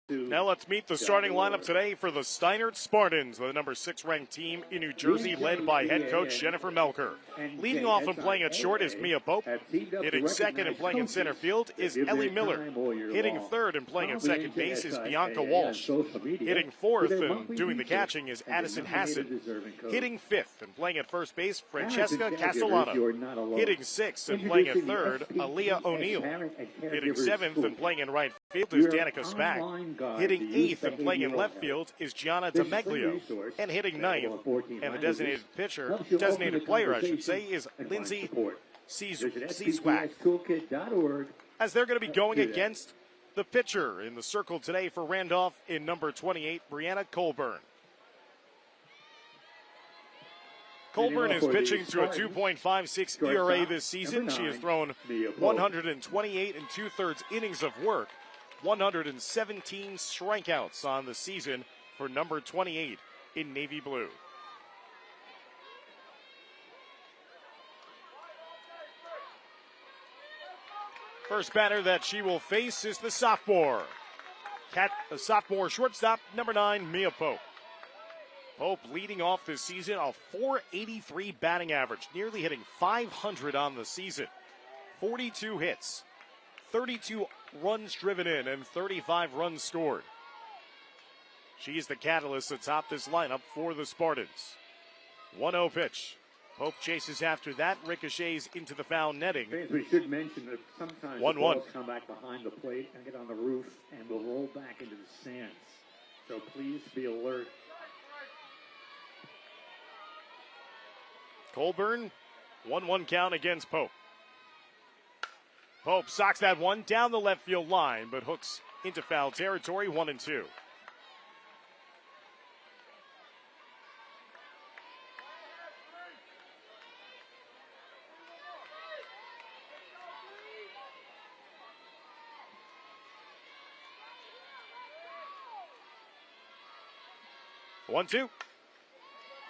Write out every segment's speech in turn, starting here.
Now let's meet the starting lineup today for the Steinert Spartans, the number 6 ranked team in New Jersey, led by head coach Jennifer Melker. Leading off and playing at short is Mia Pope. Hitting second and playing in center field is Ellie Miller. Hitting third and playing at second base is Bianca Walsh. Hitting fourth and doing the catching is Addison Hassan. Hitting fifth and playing at first base, Francesca Castellano. Hitting sixth and playing at third, Aaliyah O'Neill. Hitting seventh and playing in right field is Danica Spack. Hitting eighth and playing in left field is Gianna D'Ameglio. And hitting ninth, and the designated player, I should say, is Lindsay Czwak. As they're going to be going against the pitcher in the circle today for Randolph in number 28, Brianna Colburn. Colburn is pitching to a 2.56 ERA this season. She has thrown 128 and 2/3 innings of work. 117 strikeouts on the season for number 28 in navy blue. First batter that she will face is the sophomore shortstop, number 9, Mia Pope. Pope leading off this season, a .483 batting average, nearly hitting .500 on the season. 42 hits, 32 runs driven in, and 35 runs scored. She's the catalyst atop this lineup for the Spartans. 1-0 pitch. Pope chases after that, ricochets into the foul netting. We should mention that sometimes 1-1. the balls come back behind the plate and get on the roof and will roll back into the stands. So please be alert. Colburn, 1-1 count against Pope. Pope socks that one down the left field line, but hooks into foul territory, 1-2.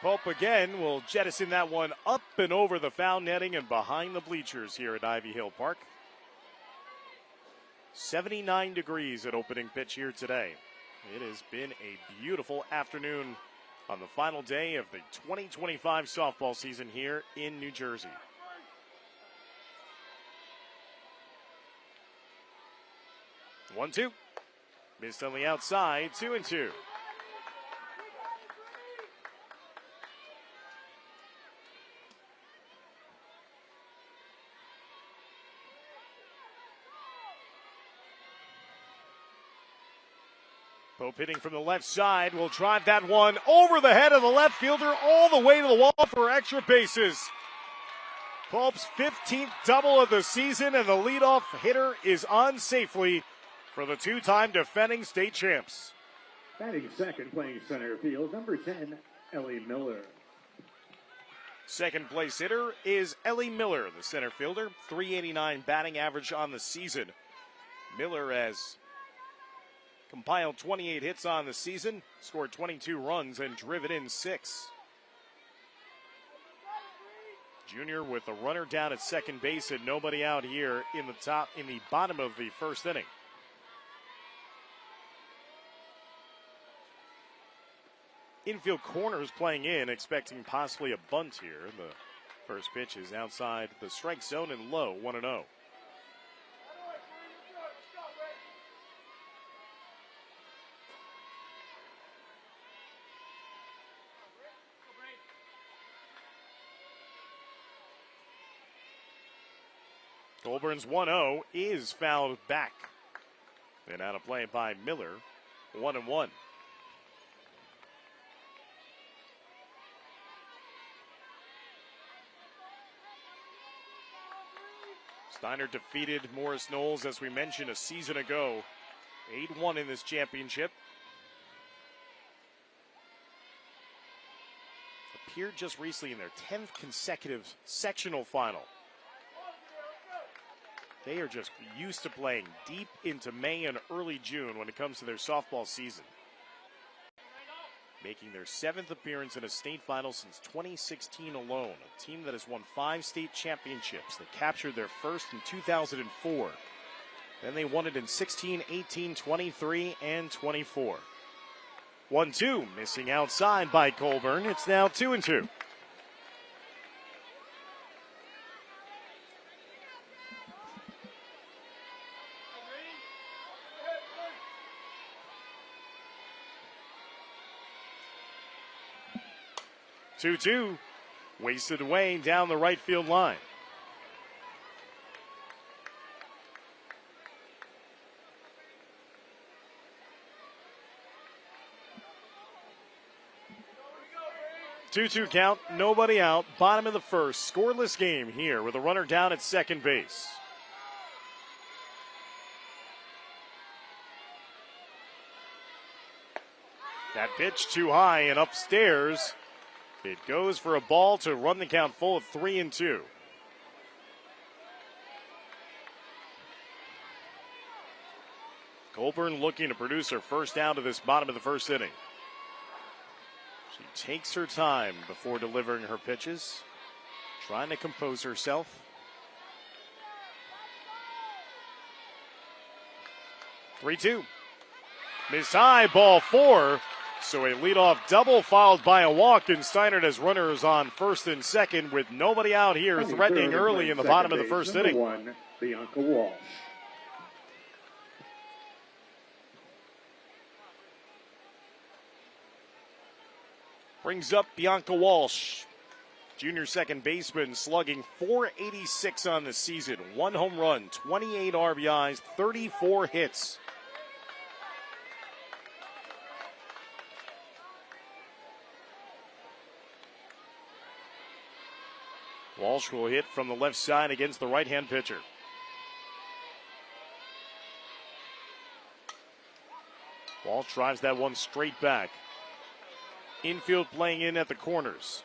Pope again will jettison that one up and over the foul netting and behind the bleachers here at Ivy Hill Park. 79 degrees at opening pitch here today. It has been a beautiful afternoon on the final day of the 2025 softball season here in New Jersey. One, two. Missed on the outside, 2-2. Pope hitting from the left side will drive that one over the head of the left fielder all the way to the wall for extra bases. Pope's 15th double of the season, and the leadoff hitter is on safely for the two-time defending state champs. Batting second, playing center field, number 10, Ellie Miller. Second place hitter is Ellie Miller, the center fielder, .389 batting average on the season. Miller has compiled 28 hits on the season, scored 22 runs, and driven in 6. Junior with a runner down at second base and nobody out here in the bottom of the first inning. Infield corners playing in, expecting possibly a bunt here. The first pitch is outside the strike zone and low, 1-0. Colburn's 1-0 is fouled back. And out of play by Miller, 1-1. Steinert defeated Morris Knowles, as we mentioned, a season ago. 8-1 in this championship. Appeared just recently in their 10th consecutive sectional final. They are just used to playing deep into May and early June when it comes to their softball season. Making their 7th appearance in a state final since 2016 alone. A team that has won 5 state championships. They captured their first in 2004. Then they won it in 16, 18, 23, and 24. 1-2, missing outside by Colburn. It's now 2-2. Two, wasted away down the right field line. Two count, nobody out, bottom of the first, scoreless game here with a runner down at second base. That pitch too high and upstairs. It goes for a ball to run the count full at 3-2. Colburn looking to produce her first out of this bottom of the first inning. She takes her time before delivering her pitches, trying to compose herself. 3-2. Missed high, ball 4. So a leadoff double followed by a walk, and Steinert has runners on first and second with nobody out here, threatening early in the bottom of the first inning. Bianca Walsh. Brings up Bianca Walsh, junior second baseman, slugging .486 on the season. 1 home run, 28 RBIs, 34 hits. Walsh will hit from the left side against the right-hand pitcher. Walsh drives that one straight back. Infield playing in at the corners.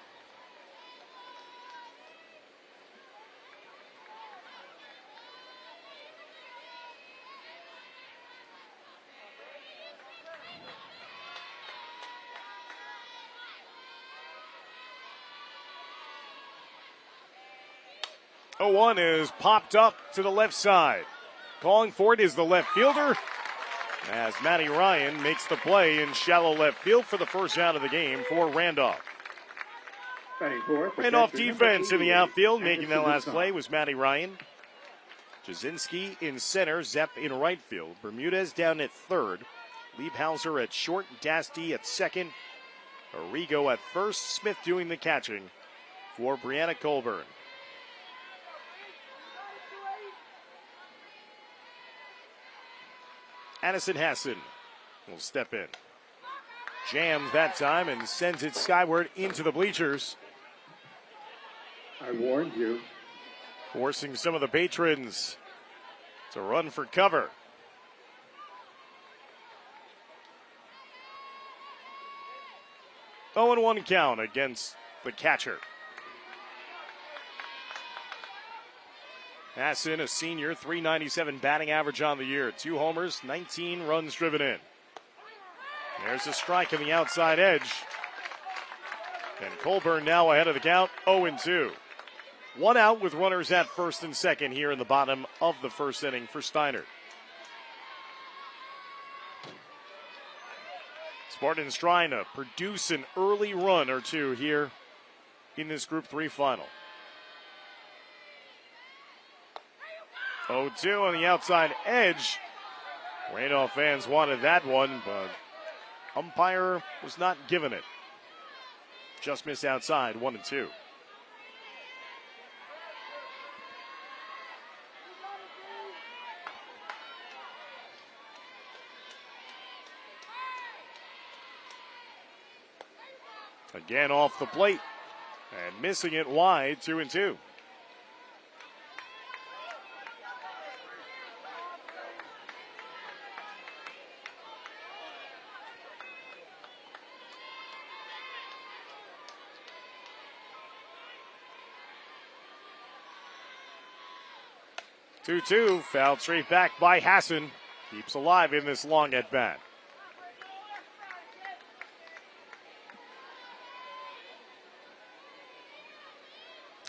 The 1 is popped up to the left side. Calling for it is the left fielder, as Maddie Ryan makes the play in shallow left field for the first out of the game for Randolph. Randolph defense in the outfield. Making that last play was Maddie Ryan. Jasinski in center, Zepp in right field. Bermudez down at third. Liebhauser at short, Dasty at second. Arrigo at first, Smith doing the catching for Brianna Colburn. Addison Hassan will step in. Jams that time and sends it skyward into the bleachers. I warned you. Forcing some of the patrons to run for cover. Oh, and 1 count against the catcher. Hassan, a senior, .397 batting average on the year. 2 homers, 19 runs driven in. There's a strike on the outside edge. And Colburn now ahead of the count, 0-2. 1 out with runners at first and second here in the bottom of the first inning for Steinert. Spartans trying to produce an early run or two here in this Group 3 final. 0-2 on the outside edge. Randolph fans wanted that one, but umpire was not giving it. Just missed outside, 1-2. Again off the plate and missing it wide, 2-2. Two, fouled straight back by Hassan. Keeps alive in this long at bat.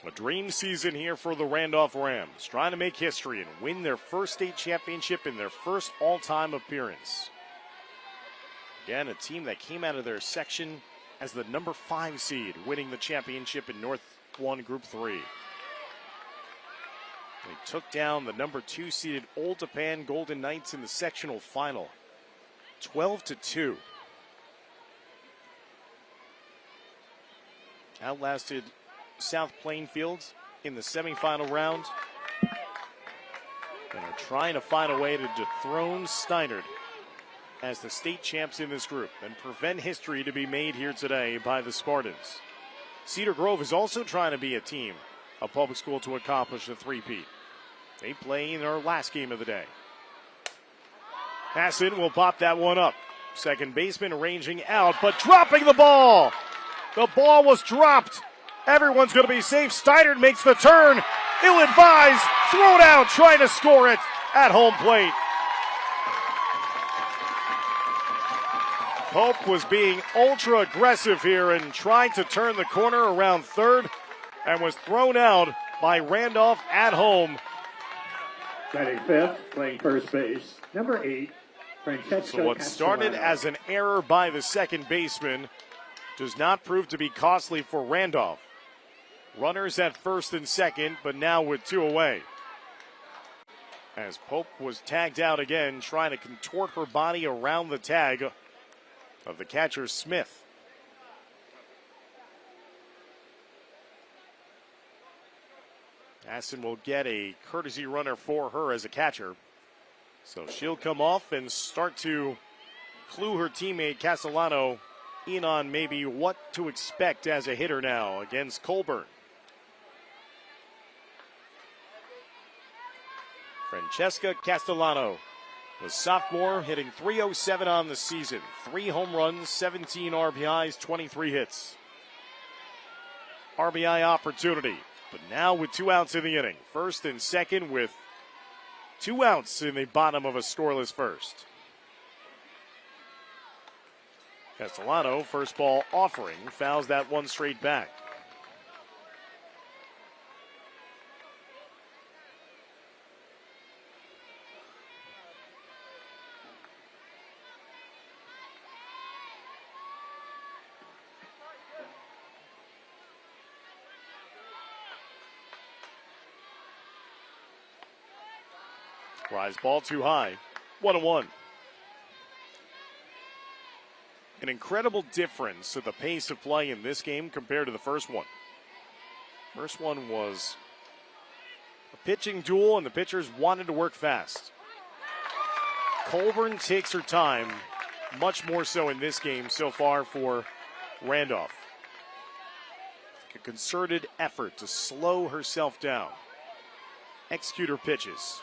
A dream season here for the Randolph Rams, trying to make history and win their first state championship in their first all-time appearance. Again, a team that came out of their section as the number 5 seed, winning the championship in North 1 Group 3. They took down the number 2 seeded Old Tappan Golden Knights in the sectional final, 12-2. Outlasted South Plainfield in the semifinal round, and are trying to find a way to dethrone Steinert as the state champs in this group and prevent history to be made here today by the Spartans. Cedar Grove is also trying to be a team, a public school to accomplish a three-peat. They play in their last game of the day. Hassan will pop that one up. Second baseman ranging out, but dropping the ball. The ball was dropped. Everyone's going to be safe. Steinert makes the turn. Ill-advised. Thrown out, trying to score it at home plate. Pope was being ultra aggressive here and tried to turn the corner around third and was thrown out by Randolph at home. Batting fifth, playing first base, number 8, Francesco. So what started as an error by the second baseman does not prove to be costly for Randolph. Runners at first and second, but now with 2 away. As Pope was tagged out again, trying to contort her body around the tag of the catcher Smith. Hassan will get a courtesy runner for her as a catcher. So she'll come off and start to clue her teammate Castellano in on maybe what to expect as a hitter now against Colburn. Francesca Castellano, the sophomore, hitting .307 on the season. 3 home runs, 17 RBIs, 23 hits. RBI opportunity, but now with 2 outs in the inning. First and second with 2 outs in the bottom of a scoreless first. Castellano, first ball offering, fouls that one straight back. Rise ball too high. 1-1. An incredible difference to the pace of play in this game compared to the first one. First one was a pitching duel, and the pitchers wanted to work fast. Colburn takes her time, much more so in this game so far for Randolph. A concerted effort to slow herself down. Execute her pitches.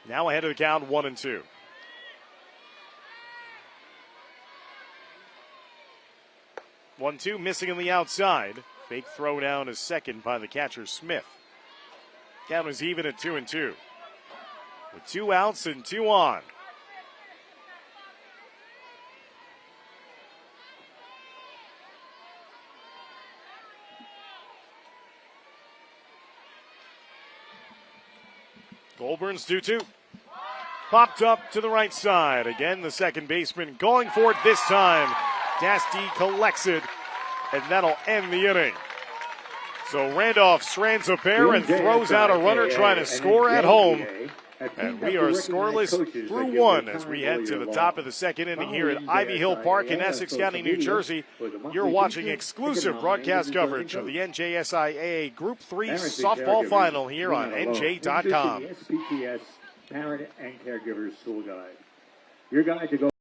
Now ahead of the count, 1-2. One-two, missing on the outside. Fake throw down is second by the catcher Smith. Count is even at 2-2. With 2 outs and 2 on. Colburn's 2-2. Popped up to the right side. Again, the second baseman going for it this time. Dasty collects it, and that'll end the inning. So Randolph strands a pair and throws out a runner trying to score at home. And we are scoreless through 1 as we head to the top of the second inning here at Ivy Hill Park in Essex County, New Jersey. You're watching exclusive broadcast coverage of the NJSIAA Group 3 softball final here on NJ.com. SPTS Parent and Caregivers School Guide. Your guide to go